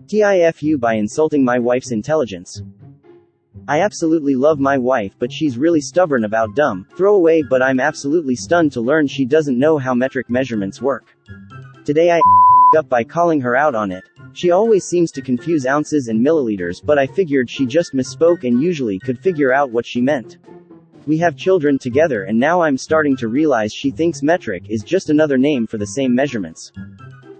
TIFU by insulting my wife's intelligence. I absolutely love my wife, but she's really stubborn about dumb, throwaway, but I'm absolutely stunned to learn she doesn't know how metric measurements work. Today I up by calling her out on it. She always seems to confuse ounces and milliliters, but I figured she just misspoke and usually could figure out what she meant. We have children together and now I'm starting to realize she thinks metric is just another name for the same measurements.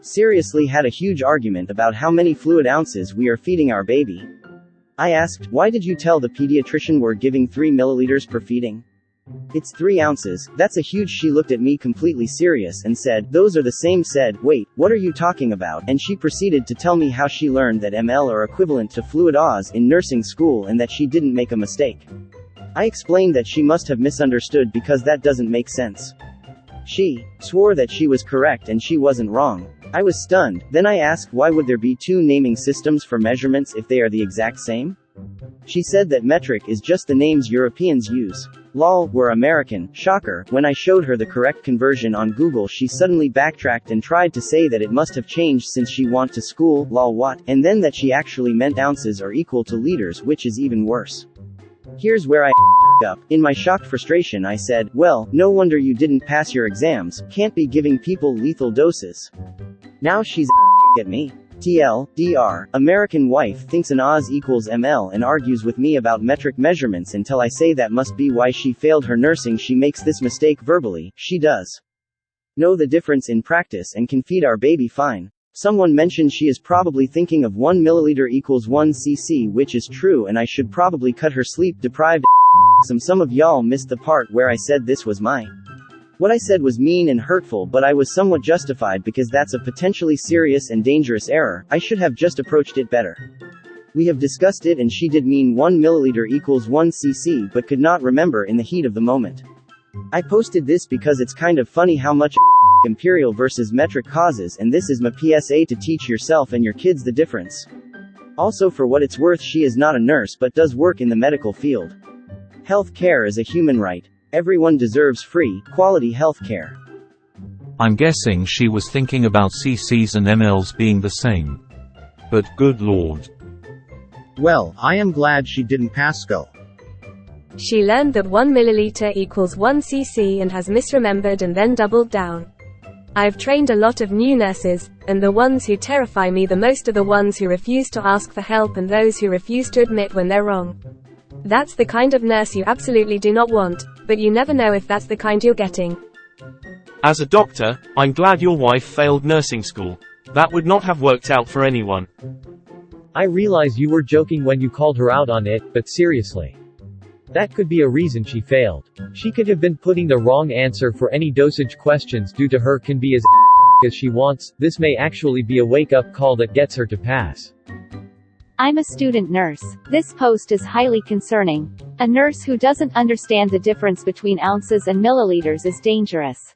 Seriously, had a huge argument about how many fluid ounces we are feeding our baby. I asked, why did you tell the pediatrician we're giving 3 milliliters per feeding? It's 3 ounces, that's a huge. She looked at me completely serious and said, those are the same. Said, wait, what are you talking about? And she proceeded to tell me how she learned that ml are equivalent to fluid oz in nursing school and that she didn't make a mistake. I explained that she must have misunderstood because that doesn't make sense. She swore that she was correct and she wasn't wrong. I was stunned. Then I asked, why would there be 2 naming systems for measurements if they are the exact same? She said that metric is just the names Europeans use. Lol, we're American. Shocker. When I showed her the correct conversion on Google, she suddenly backtracked and tried to say that it must have changed since she went to school. Lol, what? And then that she actually meant ounces are equal to liters, which is even worse. Here's where I up. In my shocked frustration I said, well, no wonder you didn't pass your exams, can't be giving people lethal doses. Now she's at me. TLDR, American wife thinks an oz equals ml and argues with me about metric measurements until I say that must be why she failed her nursing. She makes this mistake verbally, she does know the difference in practice and can feed our baby fine. Someone mentioned she is probably thinking of 1 milliliter equals 1 cc, which is true, and I should probably cut her sleep deprived. Some of y'all missed the part where I said this was my. What I said was mean and hurtful, but I was somewhat justified because that's a potentially serious and dangerous error. I should have just approached it better. We have discussed it and she did mean 1 milliliter equals 1 cc but could not remember in the heat of the moment. I posted this because it's kind of funny how much imperial versus metric causes, and this is my PSA to teach yourself and your kids the difference. Also, for what it's worth, she is not a nurse but does work in the medical field. Health care is a human right. Everyone deserves free, quality health care. I'm guessing she was thinking about cc's and ml's being the same. But good lord. Well, I am glad she didn't pass go. She learned that 1 milliliter equals 1 cc and has misremembered and then doubled down. I've trained a lot of new nurses, and the ones who terrify me the most are the ones who refuse to ask for help and those who refuse to admit when they're wrong. That's the kind of nurse you absolutely do not want, but you never know if that's the kind you're getting. As a doctor, I'm glad your wife failed nursing school. That would not have worked out for anyone. I realize you were joking when you called her out on it, but seriously. That could be a reason she failed. She could have been putting the wrong answer for any dosage questions due to her can be as she wants. This may actually be a wake-up call that gets her to pass. I'm a student nurse. This post is highly concerning. A nurse who doesn't understand the difference between ounces and milliliters is dangerous.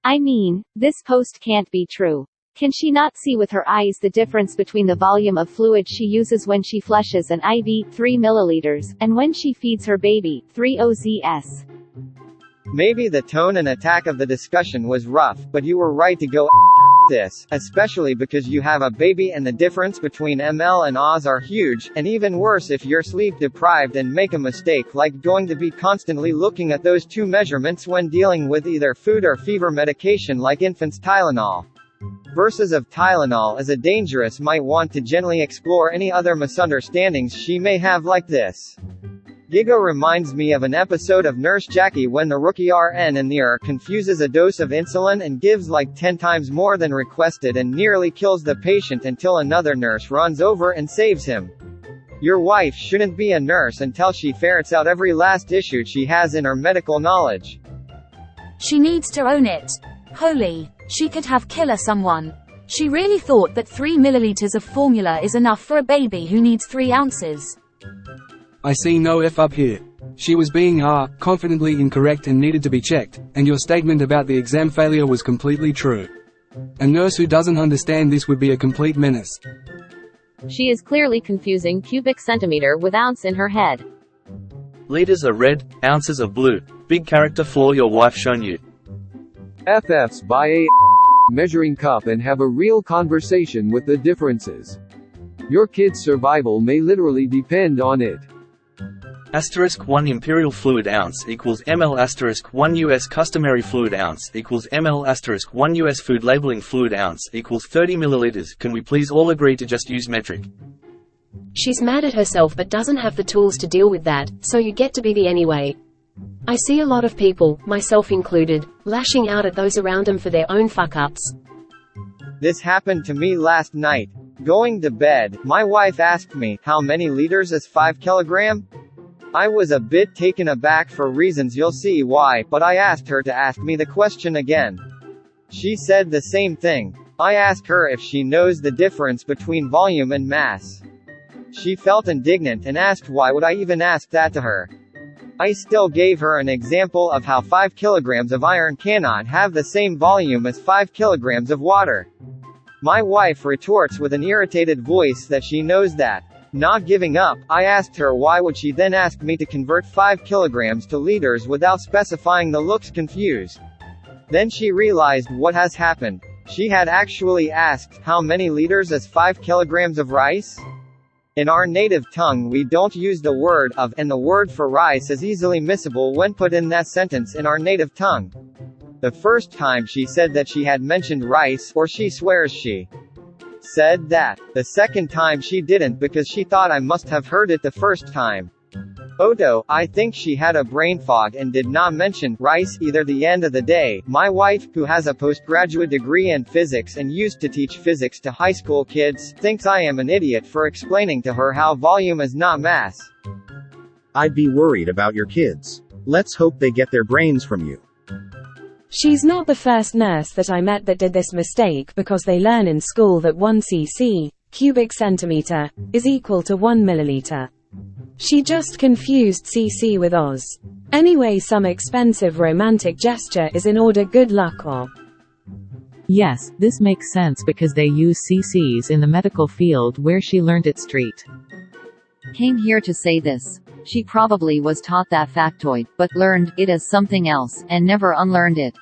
I mean, this post can't be true. Can she not see with her eyes the difference between the volume of fluid she uses when she flushes an IV, 3 milliliters, and when she feeds her baby, 3 oz? Maybe the tone and attack of the discussion was rough, but you were right to go this, especially because you have a baby and the difference between ml and oz are huge, and even worse if you're sleep deprived and make a mistake like going to be constantly looking at those 2 measurements when dealing with either food or fever medication like infants' Tylenol. Verses of Tylenol as a dangerous might want to gently explore any other misunderstandings she may have like this. Gigo reminds me of an episode of Nurse Jackie when the rookie RN in the ER confuses a dose of insulin and gives like 10 times more than requested and nearly kills the patient until another nurse runs over and saves him. Your wife shouldn't be a nurse until she ferrets out every last issue she has in her medical knowledge. She needs to own it. Holy, she could have killer someone. She really thought that 3 milliliters of formula is enough for a baby who needs 3 ounces. I see no F up here. She was being confidently incorrect and needed to be checked, and your statement about the exam failure was completely true. A nurse who doesn't understand this would be a complete menace. She is clearly confusing cubic centimeter with ounce in her head. Liters are red, ounces are blue. Big character flaw your wife shown you. FFs buy a measuring cup and have a real conversation with the differences. Your kid's survival may literally depend on it. *1 imperial fluid ounce equals ml *1 US customary fluid ounce equals ml *1 US food labeling fluid ounce equals 30 milliliters. Can we please all agree to just use metric? She's mad at herself but doesn't have the tools to deal with that, so you get to be the anyway. I see a lot of people, myself included, lashing out at those around them for their own fuck-ups. This happened to me last night. Going to bed, my wife asked me, how many liters is 5 kilogram? I was a bit taken aback for reasons you'll see why, but I asked her to ask me the question again. She said the same thing. I asked her if she knows the difference between volume and mass. She felt indignant and asked why would I even ask that to her. I still gave her an example of how 5 kilograms of iron cannot have the same volume as 5 kilograms of water. My wife retorts with an irritated voice that she knows that. Not giving up, I asked her why would she then ask me to convert 5 kilograms to liters without specifying. The looks confused. Then she realized what has happened. She had actually asked, how many liters is 5 kilograms of rice? In our native tongue we don't use the word of, and the word for rice is easily missable when put in that sentence in our native tongue. The first time she said that she had mentioned rice, or she swears she said that. The second time she didn't because she thought I must have heard it the first time. Oto, I think she had a brain fog and did not mention rice either. The end of the day, my wife, who has a postgraduate degree in physics and used to teach physics to high school kids, thinks I am an idiot for explaining to her how volume is not mass. I'd be worried about your kids. Let's hope they get their brains from you. She's not the first nurse that I met that did this mistake because they learn in school that 1 cc, cubic centimeter, is equal to 1 milliliter. She just confused cc with Oz. Anyway, some expensive romantic gesture is in order. Good luck. Or yes, this makes sense because they use cc's in the medical field where she learned it. Street came here to say this. She probably was taught that factoid, but learned it as something else, and never unlearned it.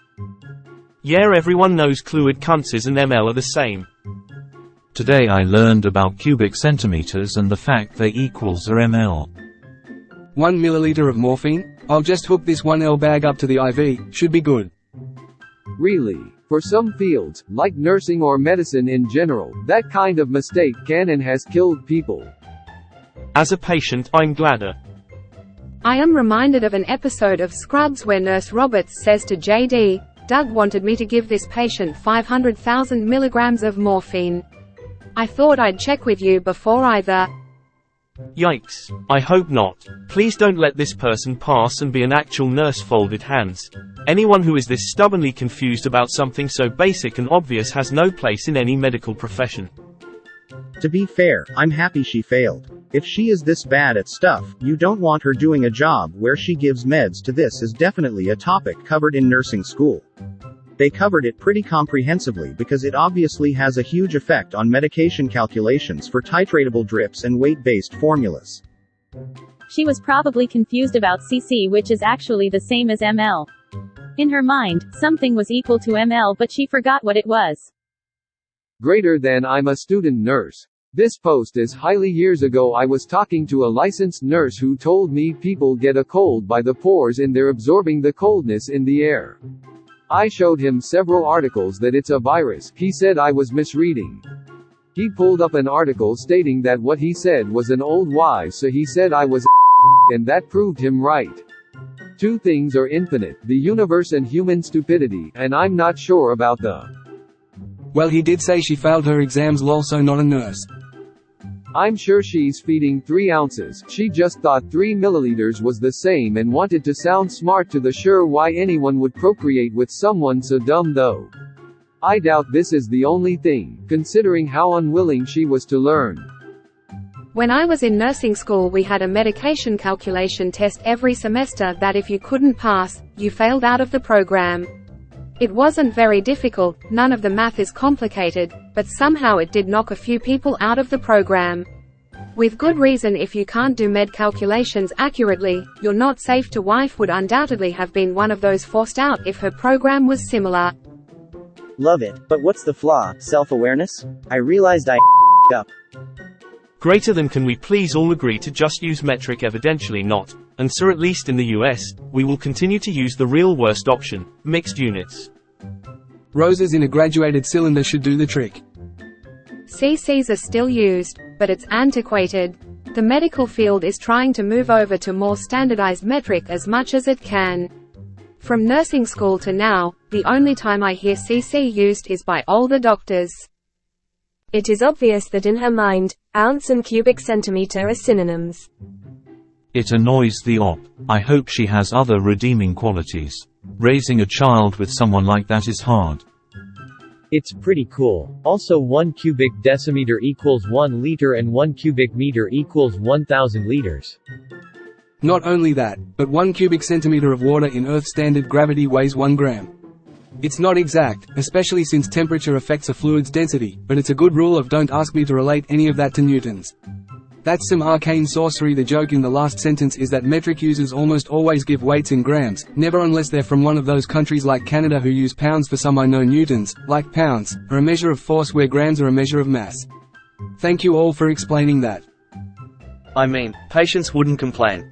Yeah, everyone knows fluid ounces and ml are the same. Today I learned about cubic centimeters and the fact they equals are ml. 1 milliliter of morphine? I'll just hook this 1L bag up to the IV, should be good. Really? For some fields, like nursing or medicine in general, that kind of mistake can and has killed people. As a patient, I'm gladder. I am reminded of an episode of Scrubs where Nurse Roberts says to JD, Doug wanted me to give this patient 500,000 milligrams of morphine. I thought I'd check with you before either. Yikes. I hope not. Please don't let this person pass and be an actual nurse. Folded hands. Anyone who is this stubbornly confused about something so basic and obvious has no place in any medical profession. To be fair, I'm happy she failed. If she is this bad at stuff, you don't want her doing a job where she gives meds to. This is definitely a topic covered in nursing school. They covered it pretty comprehensively because it obviously has a huge effect on medication calculations for titratable drips and weight-based formulas. She was probably confused about cc, which is actually the same as ml. In her mind, something was equal to ml, but she forgot what it was. Greater than I'm a student nurse. This post is highly. Years ago I was talking to a licensed nurse who told me people get a cold by the pores in their absorbing the coldness in the air. I showed him several articles that it's a virus. He said I was misreading. He pulled up an article stating that what he said was an old wise, so he said I was and that proved him right. Two things are infinite, the universe and human stupidity, and I'm not sure about the. Well, he did say she failed her exams, lol, so not a nurse. I'm sure she's feeding 3 ounces. She just thought 3 milliliters was the same and wanted to sound smart. To the sure, why anyone would procreate with someone so dumb though. I doubt this is the only thing, considering how unwilling she was to learn. When I was in nursing school we had a medication calculation test every semester that if you couldn't pass, you failed out of the program. It wasn't very difficult, none of the math is complicated, but somehow it did knock a few people out of the program. With good reason. If you can't do med calculations accurately, you're not safe. To wife would undoubtedly have been one of those forced out if her program was similar. Love it, but what's the flaw? Self-awareness? I realized I up. Greater than. Can we please all agree to just use metric? Evidentially not, and so at least in the US, we will continue to use the real worst option, mixed units. Roses in a graduated cylinder should do the trick. CCs are still used, but it's antiquated. The medical field is trying to move over to more standardized metric as much as it can. From nursing school to now, the only time I hear CC used is by older doctors. It is obvious that in her mind, ounce and cubic centimeter are synonyms. It annoys the op. I hope she has other redeeming qualities. Raising a child with someone like that is hard. It's pretty cool. Also 1 cubic decimeter equals 1 liter and 1 cubic meter equals 1000 liters. Not only that, but 1 cubic centimeter of water in Earth standard gravity weighs 1 gram. It's not exact, especially since temperature affects a fluid's density, but it's a good rule of don't ask me to relate any of that to newtons. That's some arcane sorcery. The joke in the last sentence is that metric users almost always give weights in grams, never unless they're from one of those countries like Canada who use pounds for some. I know newtons, like pounds, are a measure of force where grams are a measure of mass. Thank you all for explaining that. I mean, patients wouldn't complain.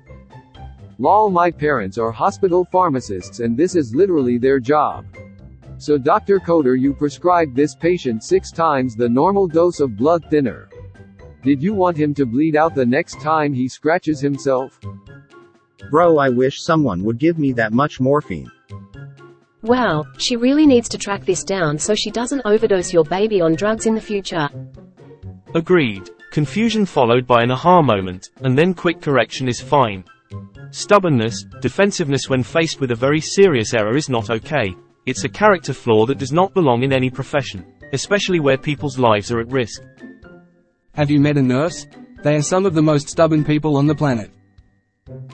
Lol, my parents are hospital pharmacists and this is literally their job. So Dr. Coder, you prescribed this patient 6 times the normal dose of blood thinner. Did you want him to bleed out the next time he scratches himself? Bro, I wish someone would give me that much morphine. Wow, she really needs to track this down so she doesn't overdose your baby on drugs in the future. Agreed. Confusion followed by an aha moment, and then quick correction is fine. Stubbornness, defensiveness when faced with a very serious error is not okay. It's a character flaw that does not belong in any profession, especially where people's lives are at risk. Have you met a nurse? They are some of the most stubborn people on the planet.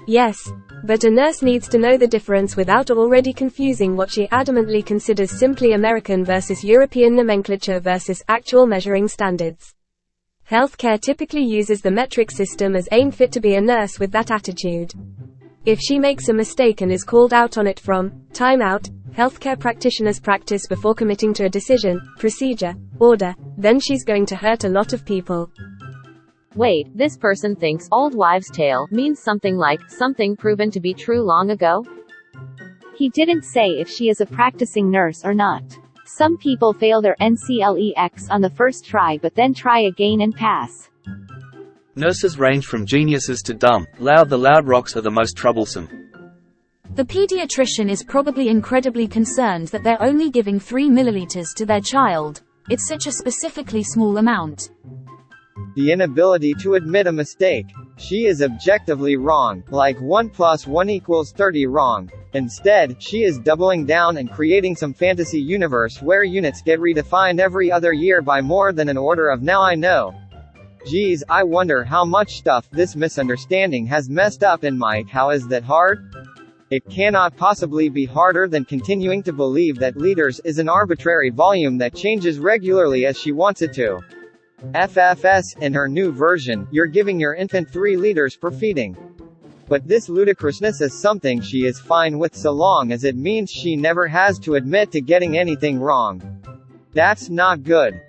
Yes, but a nurse needs to know the difference without already confusing what she adamantly considers simply American versus European nomenclature versus actual measuring standards. Healthcare typically uses the metric system as ain't fit to be a nurse with that attitude. If she makes a mistake and is called out on it from time out, healthcare practitioners practice before committing to a decision, procedure, order, then she's going to hurt a lot of people. Wait, this person thinks old wives' tale means something like something proven to be true long ago? He didn't say if she is a practicing nurse or not. Some people fail their NCLEX on the first try but then try again and pass. Nurses range from geniuses to dumb. The loud rocks are the most troublesome. The pediatrician is probably incredibly concerned that they're only giving 3 milliliters to their child. It's such a specifically small amount. The inability to admit a mistake. She is objectively wrong, like 1 + 1 = 30 wrong. Instead, she is doubling down and creating some fantasy universe where units get redefined every other year by more than an order of now I know. Geez, I wonder how much stuff this misunderstanding has messed up in my. How is that hard? It cannot possibly be harder than continuing to believe that liters is an arbitrary volume that changes regularly as she wants it to. FFS, in her new version, you're giving your infant 3 liters per feeding. But this ludicrousness is something she is fine with so long as it means she never has to admit to getting anything wrong. That's not good.